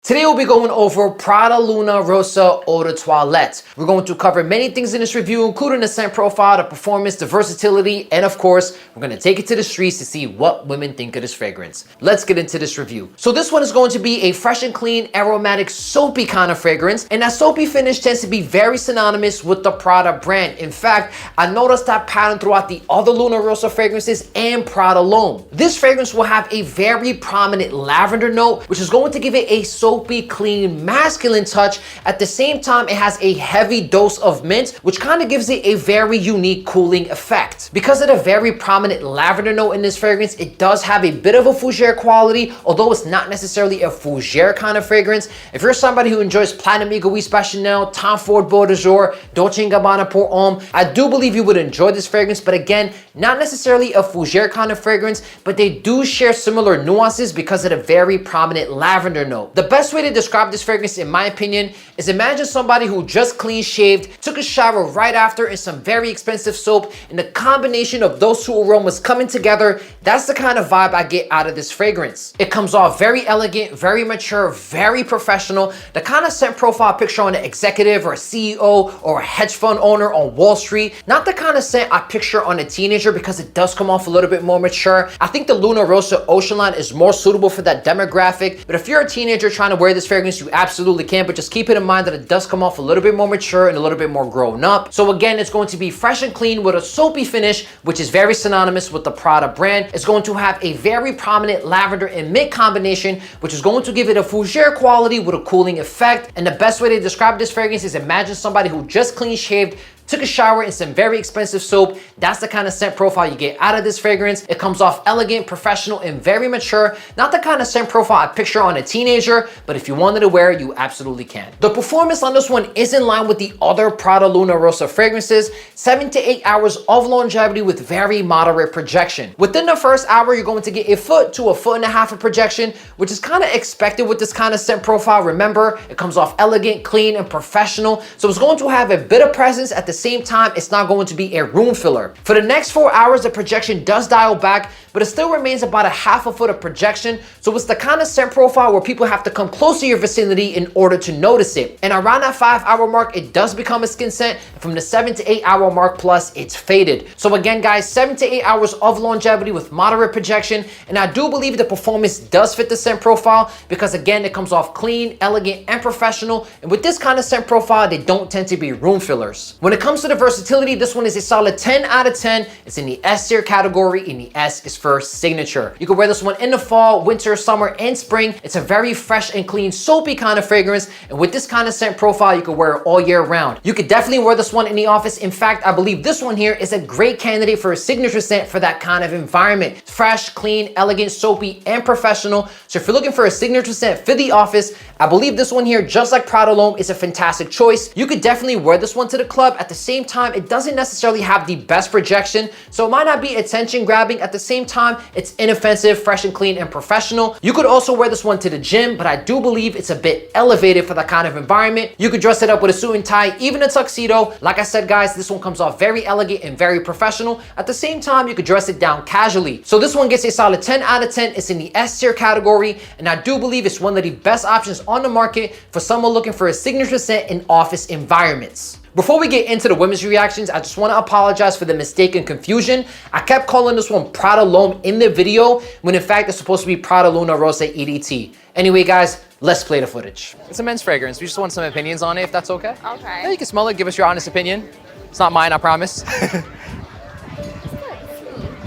Today we'll be going over Prada Luna Rossa Eau De Toilette. We're going to cover many things in this review, including the scent profile, the performance, the versatility, and of course, we're going to take it to the streets to see what women think of this fragrance. Let's get into this review. So this one is going to be a fresh and clean, aromatic, soapy kind of fragrance, and that soapy finish tends to be very synonymous with the Prada brand. In fact, I noticed that pattern throughout the other Luna Rossa fragrances and Prada alone. This fragrance will have a very prominent lavender note, which is going to give it a soapy, clean, masculine touch. At the same time, it has a heavy dose of mint, which kind of gives it a very unique cooling effect. Because of the very prominent lavender note in this fragrance, it does have a bit of a fougere quality, although it's not necessarily a fougere kind of fragrance. If you're somebody who enjoys Platinum Egoist by Chanel, Tom Ford Beau de Jour, Dolce & Gabbana Pour Homme, I do believe you would enjoy this fragrance, but again, not necessarily a fougere kind of fragrance, but they do share similar nuances because of the very prominent lavender note. The best way to describe this fragrance, in my opinion, is imagine somebody who just clean shaved, took a shower right after in some very expensive soap, and the combination of those two aromas coming together, that's the kind of vibe I get out of this fragrance. It comes off very elegant, very mature, very professional, the kind of scent profile picture on an executive or a CEO or a hedge fund owner on Wall Street. Not the kind of scent I picture on a teenager because it does come off a little bit more mature. I think the Luna Rossa Ocean line is more suitable for that demographic, but if you're a teenager trying to wear this fragrance, you absolutely can, but just keep it in mind that it does come off a little bit more mature and a little bit more grown up. So again, it's going to be fresh and clean with a soapy finish, which is very synonymous with the Prada brand. It's going to have a very prominent lavender and mint combination, which is going to give it a fougere quality with a cooling effect. And the best way to describe this fragrance is imagine somebody who just clean shaved, took a shower in some very expensive soap. That's the kind of scent profile you get out of this fragrance. It comes off elegant, professional, and very mature. Not the kind of scent profile I picture on a teenager, but if you wanted to wear it, you absolutely can. The performance on this one is in line with the other Prada Luna Rossa fragrances, 7 to 8 hours of longevity with very moderate projection. Within the first hour, you're going to get a foot to a foot and a half of projection, which is kind of expected with this kind of scent profile. Remember, it comes off elegant, clean, and professional. So it's going to have a bit of presence. At the same time, it's not going to be a room filler. For the next 4 hours, the projection does dial back, but it still remains about a half a foot of projection. So it's the kind of scent profile where people have to come close to your vicinity in order to notice it. And around that 5 hour mark, it does become a skin scent. And from the 7 to 8 hour mark plus, it's faded. So again, guys, 7 to 8 hours of longevity with moderate projection. And I do believe the performance does fit the scent profile because again, it comes off clean, elegant, and professional. And with this kind of scent profile, they don't tend to be room fillers. When it comes to the versatility, this one is a solid 10 out of 10. It's in the S tier category, and the S is for signature. You can wear this one in the fall, winter, summer, and spring. It's a very fresh and clean, soapy kind of fragrance, and with this kind of scent profile, you can wear it all year round. You could definitely wear this one in the office. In fact, I believe this one here is a great candidate for a signature scent for that kind of environment. Fresh, clean, elegant, soapy, and professional. So if you're looking for a signature scent for the office, I believe this one here, just like Prada L'Homme, is a fantastic choice. You could definitely wear this one to the club. At the same time, it doesn't necessarily have the best projection, so it might not be attention grabbing. At the same time, it's inoffensive, fresh and clean, and professional. You could also wear this one to the gym, but I do believe it's a bit elevated for that kind of environment. You could dress it up with a suit and tie, even a tuxedo. Like I said, guys, this one comes off very elegant and very professional. At the same time, you could dress it down casually. So this one gets a solid 10 out of 10. It's in the S tier category, and I do believe it's one of the best options on the market for someone looking for a signature scent in office environments. Before we get into the women's reactions, I just want to apologize for the mistake and confusion. I kept calling this one Prada L'Homme in the video, when in fact it's supposed to be Prada Luna Rossa EDT. Anyway, guys, let's play the footage. It's a men's fragrance. We just want some opinions on it, if that's okay. Okay. Yeah, you can smell it. Give us your honest opinion. It's not mine, I promise.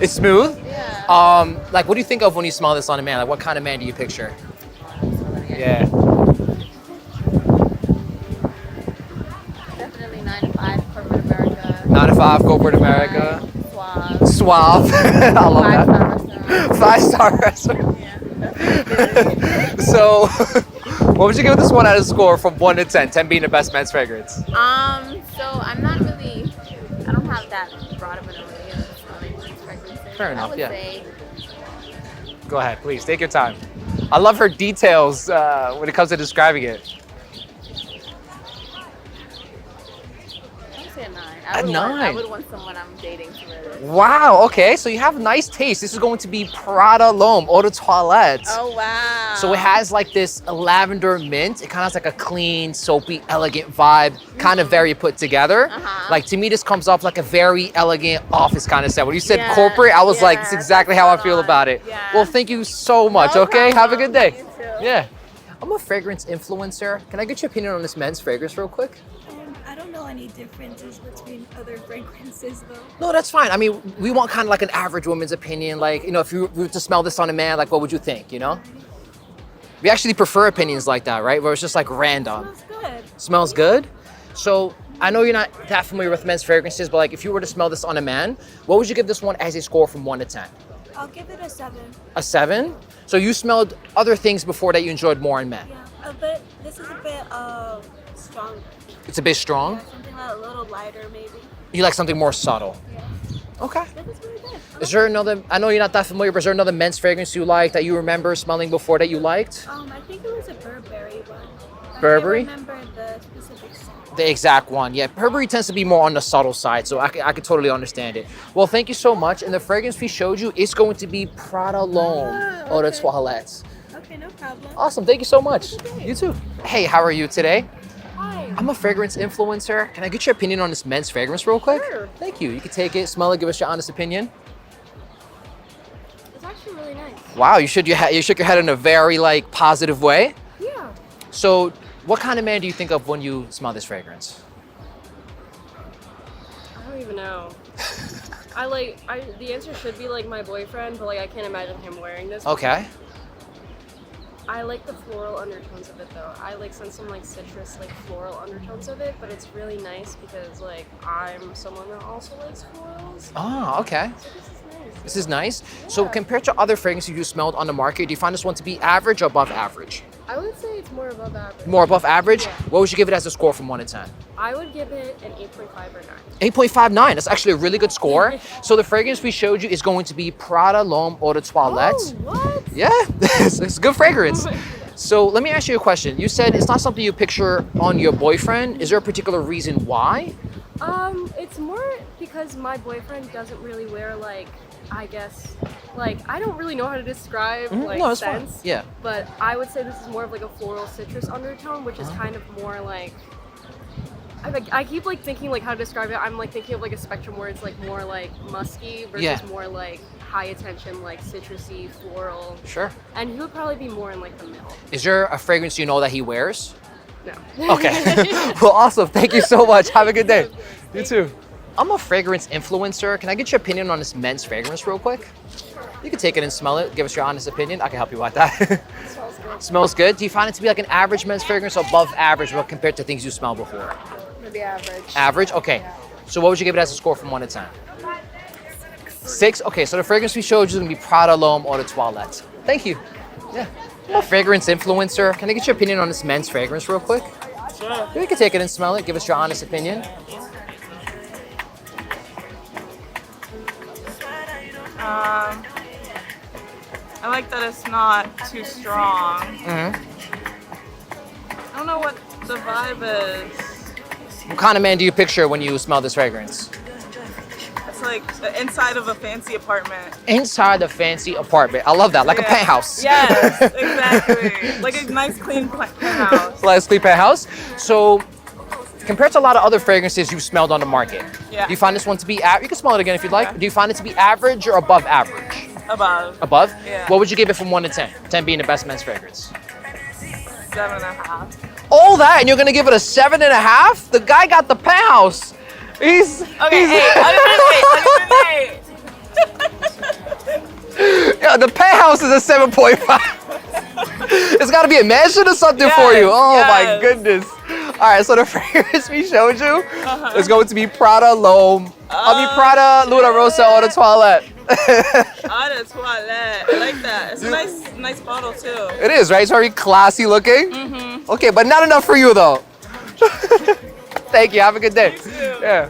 It's smooth? Yeah. Like, what do you think of when you smell this on a man? Like, what kind of man do you picture? Yeah. Definitely 9 to 5 corporate America. 9 to 5 corporate America. Suave. Suave. I love that. 5-star restaurant. 5-star restaurant. Yeah. So, what would you give this one out of score from 1 to 10? 10 being the best men's fragrance. So I'm not really, I don't have that broad of an array of smelling fragrances. Fair enough, I would yeah. say Go ahead, please. Take your time. I love her details when it comes to describing it. I would say a 9. I would, nine. I would want someone I'm dating to wear this. Wow, okay, so you have nice taste. This is going to be Prada L'Homme Eau De Toilette. Oh, wow. So it has like this lavender mint. It kind of has like a clean, soapy, elegant vibe, kind of very put together. Like to me, this comes off like a very elegant office kind of set. When you said corporate, I was like, it's exactly how I feel about it. Yeah. Well, thank you so much, No okay? Have a good problem. day. You too. Yeah. I'm a fragrance influencer. Can I get your opinion on this men's fragrance real quick? I don't know any differences between other fragrances though. No, that's fine. I mean, we want kind of like an average woman's opinion. Like, you know, if you were to smell this on a man, like what would you think, you know? We actually prefer opinions like that, right? Where it's just like random. Smells good. Smells good? So I know you're not that familiar with men's fragrances, but like if you were to smell this on a man, what would you give this one as a score from 1 to 10? I'll give it a 7. A 7? So you smelled other things before that you enjoyed more in men. Yeah, but this is a bit strong. It's a bit strong. Yeah, something a little lighter maybe. You like something more subtle. Yeah. Okay. This is really good. Is there another, I know you're not that familiar, but is there another men's fragrance you like that you remember smelling before that you liked? I think it was a Burberry one. I Burberry? can't remember the specific scent. The exact one, yeah. Burberry tends to be more on the subtle side, so I could totally understand it. Well, thank you so much. And the fragrance we showed you is going to be Prada L'Homme Eau De Toilette. Okay, no problem. Awesome, thank you so much. You too. Hey, how are you today? Hi. I'm a fragrance influencer. Can I get your opinion on this men's fragrance real quick? Sure. Thank you. You can take it, smell it, give us your honest opinion. It's actually really nice. Wow, you shook your head in a very like positive way. Yeah. So, what kind of man do you think of when you smell this fragrance? I don't even know. The answer should be like my boyfriend, but like I can't imagine him wearing this. Okay. I like the floral undertones of it though. I like sense some like citrus, like floral undertones of it, but it's really nice because like I'm someone that also likes florals. Oh, okay. So this is nice. This is nice. So Yeah. compared to other fragrances you smelled on the market, do you find this one to be average or above average? I would say it's more above average. More above average? Yeah. What would you give it as a score from 1 to 10? I would give it an 8.5 or 9. 8.59. That's actually a really good score. So the fragrance we showed you is going to be Prada L'Homme Eau De Toilette. Oh, what? Yeah, it's a good fragrance. So let me ask you a question. You said it's not something you picture on your boyfriend. Is there a particular reason why? It's more because my boyfriend doesn't really wear like, I guess, like I don't really know how to describe like No, it's fine. scents. Yeah. But I would say this is more of like a floral citrus undertone, which is kind of more like. I keep like thinking like how to describe it. I'm like thinking of like a spectrum where it's like more like musky versus Yeah. more like high attention, like citrusy, floral. Sure. And he would probably be more in like the middle. Is there a fragrance you know that he wears? No. Okay. Well, awesome. Thank you so much. Have a good day. You too. I'm a fragrance influencer. Can I get your opinion on this men's fragrance real quick? You can take it and smell it. Give us your honest opinion. I can help you with that. Smells good. Smells good. Do you find it to be like an average men's fragrance or above average compared to things you smelled before? Maybe average. Average? Okay. So what would you give it as a score from 1 to 10? 6? Okay, so the fragrance we showed you is going to be Prada L'Homme Eau De Toilette. Thank you. Yeah. I'm a fragrance influencer. Can I get your opinion on this men's fragrance real quick? Sure. You can take it and smell it. Give us your honest opinion. I like that it's not too strong. Mm-hmm. I don't know what the vibe is. What kind of man do you picture when you smell this fragrance? It's like the inside of a fancy apartment. Inside a fancy apartment. I love that. Like a Yeah. penthouse. Yes, exactly. Like a nice clean penthouse. Like a sleep penthouse. So, compared to a lot of other fragrances you've smelled on the market, Yeah. do you find this one to be, you can smell it again if you'd like. Okay. Do you find it to be average or above average? Above. Above? Yeah. What would you give it from 1 to 10? 10 being the best men's fragrance. 7.5. All that, and you're gonna give it a 7.5? The guy got the penthouse. He's Okay, he's, 8. I'll give it an 8. yeah, the penthouse is a 7.5. It's gotta be a mansion or something for you. Yes, Oh my yes. goodness. All right, so the fragrance we showed you is going to be Prada L'Homme. Prada Luna Rossa Eau De Toilette. Eau De Toilette. I like that. It's a nice bottle too. It is, right? It's very classy looking. Okay, but not enough for you though. Thank you. Have a good day. You too. Yeah.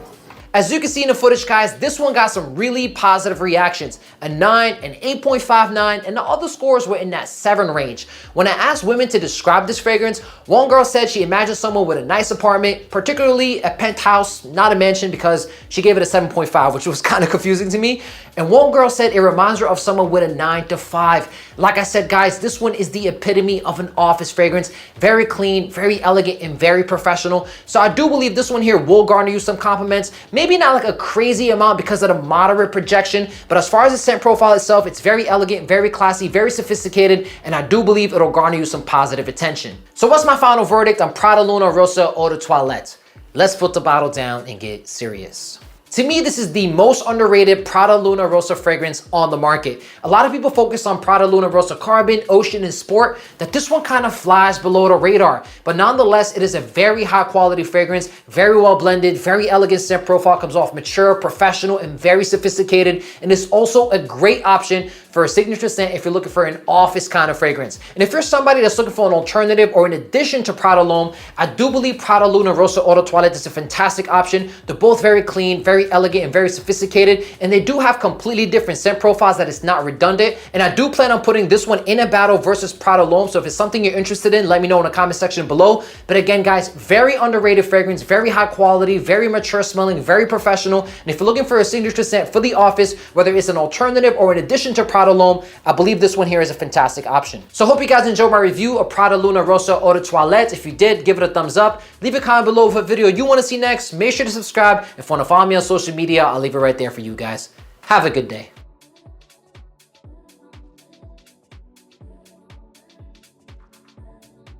As you can see in the footage, guys, this one got some really positive reactions. A 9, an 8.59, and the other scores were in that 7 range. When I asked women to describe this fragrance, one girl said she imagined someone with a nice apartment, particularly a penthouse, not a mansion, because she gave it a 7.5, which was kind of confusing to me. And one girl said it reminds her of someone with a 9 to 5. Like I said, guys, this one is the epitome of an office fragrance. Very clean, very elegant, and very professional. So I do believe this one here will garner you some compliments. Maybe not like a crazy amount because of the moderate projection, but as far as the scent profile itself, it's very elegant, very classy, very sophisticated, and I do believe it'll garner you some positive attention. So what's my final verdict on Prada Luna Rossa Eau De Toilette? Let's put the bottle down and get serious. To me, this is the most underrated Prada Luna Rossa fragrance on the market. A lot of people focus on Prada Luna Rossa Carbon, Ocean, and Sport, that this one kind of flies below the radar. But nonetheless, it is a very high quality fragrance, very well blended, very elegant scent profile, comes off mature, professional, and very sophisticated. And it's also a great option for a signature scent if you're looking for an office kind of fragrance. And if you're somebody that's looking for an alternative or an addition to Prada L'Homme, I do believe Prada Luna Rossa Eau De Toilette is a fantastic option. They're both very clean, very elegant, and very sophisticated, and they do have completely different scent profiles that is not redundant. And I do plan on putting this one in a battle versus Prada L'Homme, so if it's something you're interested in, let me know in the comment section below. But again, guys, very underrated fragrance, very high quality, very mature smelling, very professional. And if you're looking for a signature scent for the office, whether it's an alternative or an addition to Prada L'Homme, I believe this one here is a fantastic option. So I hope you guys enjoyed my review of Prada Luna Rossa Eau De Toilette. If you did, give it a thumbs up. Leave a comment below with a video you want to see next. Make sure to subscribe. If you want to follow me on social media, I'll leave it right there for you guys. Have a good day.